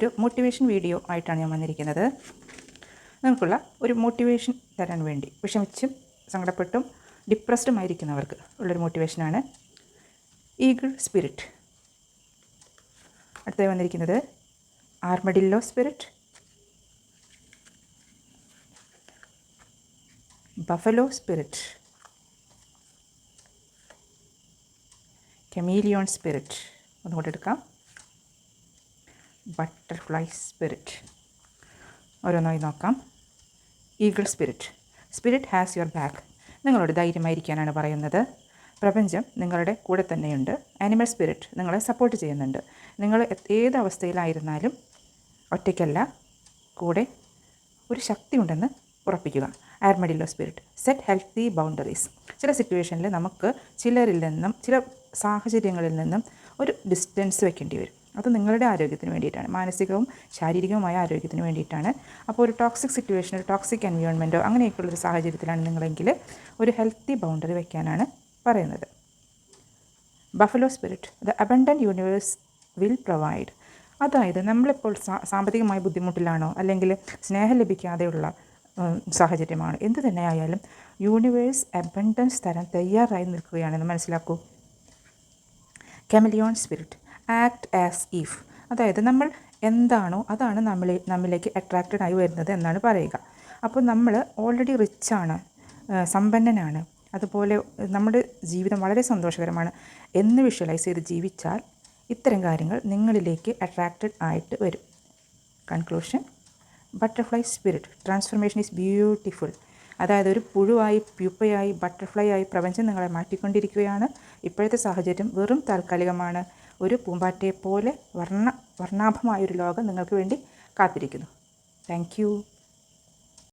ഒരു motivation video ആയിട്ടാണ് ഞാൻ വന്നിരിക്കുന്നത്. നിങ്ങൾക്കുള്ള ഒരു മോട്ടിവേഷൻ തരാൻ വേണ്ടി, വിഷമിച്ചും സങ്കടപ്പെട്ടും ഡിപ്രസ്ഡുമായിരിക്കുന്നവർക്ക് ഉള്ളൊരു മോട്ടിവേഷനാണ് ഈഗിൾ സ്പിരിറ്റ്. അടുത്തായി വന്നിരിക്കുന്നത് ആർമഡില്ലോ സ്പിരിറ്റ്, ബഫലോ സ്പിരിറ്റ്, കമീലിയോൺ സ്പിരിറ്റ്, ഒന്നുകൂടെ എടുക്കാം, ബട്ടർഫ്ലൈ സ്പിരിറ്റ്. ഓരോന്നായി നോക്കാം. Eagle spirit. Spirit has your back. നിങ്ങളോട് ധൈര്യമായിരിക്കാനാണ് പറയുന്നത്. പ്രപഞ്ചം നിങ്ങളുടെ കൂടെ തന്നെയുണ്ട്. ആനിമൽ സ്പിരിറ്റ് നിങ്ങളെ സപ്പോർട്ട് ചെയ്യുന്നുണ്ട്. നിങ്ങൾ ഏത് അവസ്ഥയിലായിരുന്നാലും ഒറ്റയ്ക്കല്ല, കൂടെ ഒരു ശക്തി ഉണ്ടെന്ന് ഉറപ്പിക്കുക. ആർമഡില്ലോ സ്പിരിറ്റ്. Set healthy boundaries. ചില സിറ്റുവേഷനിൽ നമുക്ക് ചിലരിൽ നിന്നും, ചില സാഹചര്യങ്ങളിൽ നിന്നും ഒരു ഡിസ്റ്റൻസ് വെക്കേണ്ടി വരും. അത് നിങ്ങളുടെ ആരോഗ്യത്തിന് വേണ്ടിയിട്ടാണ്, മാനസികവും ശാരീരികവുമായ ആരോഗ്യത്തിന് വേണ്ടിയിട്ടാണ്. അപ്പോൾ ഒരു ടോക്സിക് സിറ്റുവേഷൻ, ഒരു ടോക്സിക് എൻവയോൺമെൻറ്റോ അങ്ങനെയൊക്കെയുള്ളൊരു സാഹചര്യത്തിലാണ് നിങ്ങളെങ്കിൽ ഒരു ഹെൽത്തി ബൗണ്ടറി വയ്ക്കാനാണ് പറയുന്നത്. Buffalo spirit. The abundant universe will provide. അതായത് നമ്മളിപ്പോൾ സാമ്പത്തികമായ ബുദ്ധിമുട്ടിലാണോ, അല്ലെങ്കിൽ സ്നേഹം ലഭിക്കാതെയുള്ള സാഹചര്യമാണോ, എന്ത് തന്നെയായാലും യൂണിവേഴ്സ് അബണ്ടൻസ് തരാൻ തയ്യാറായി നിൽക്കുകയാണെന്ന് മനസ്സിലാക്കൂ. കമലിയോൺ സ്പിരിറ്റ്. Act as if. അതായത് നമ്മൾ എന്താണോ അതാണ് നമ്മിലേക്ക് അട്രാക്റ്റഡ് ആയി വരുന്നത് എന്നാണ് പറയുക. അപ്പോൾ നമ്മൾ ഓൾറെഡി റിച്ചാണ്, സമ്പന്നനാണ്, അതുപോലെ നമ്മുടെ ജീവിതം വളരെ സന്തോഷകരമാണ് എന്ന് വിഷ്വലൈസ് ചെയ്ത് ജീവിച്ചാൽ ഇത്തരം കാര്യങ്ങൾ നിങ്ങളിലേക്ക് അട്രാക്റ്റഡ് ആയിട്ട് വരും. Conclusion. Butterfly spirit. Transformation is beautiful. അതായത് ഒരു പുഴുവായി, പ്യൂപ്പയായി, ബട്ടർഫ്ലൈ ആയി പ്രപഞ്ചം നിങ്ങളെ മാറ്റിക്കൊണ്ടിരിക്കുകയാണ്. ഇപ്പോഴത്തെ സാഹചര്യം വെറും താൽക്കാലികമാണ്. ഒരു പൂമ്പാറ്റയെപ്പോലെ വർണ്ണാഭമായൊരു ലോകം നിങ്ങൾക്ക് വേണ്ടി കാത്തിരിക്കുന്നു. Thank you.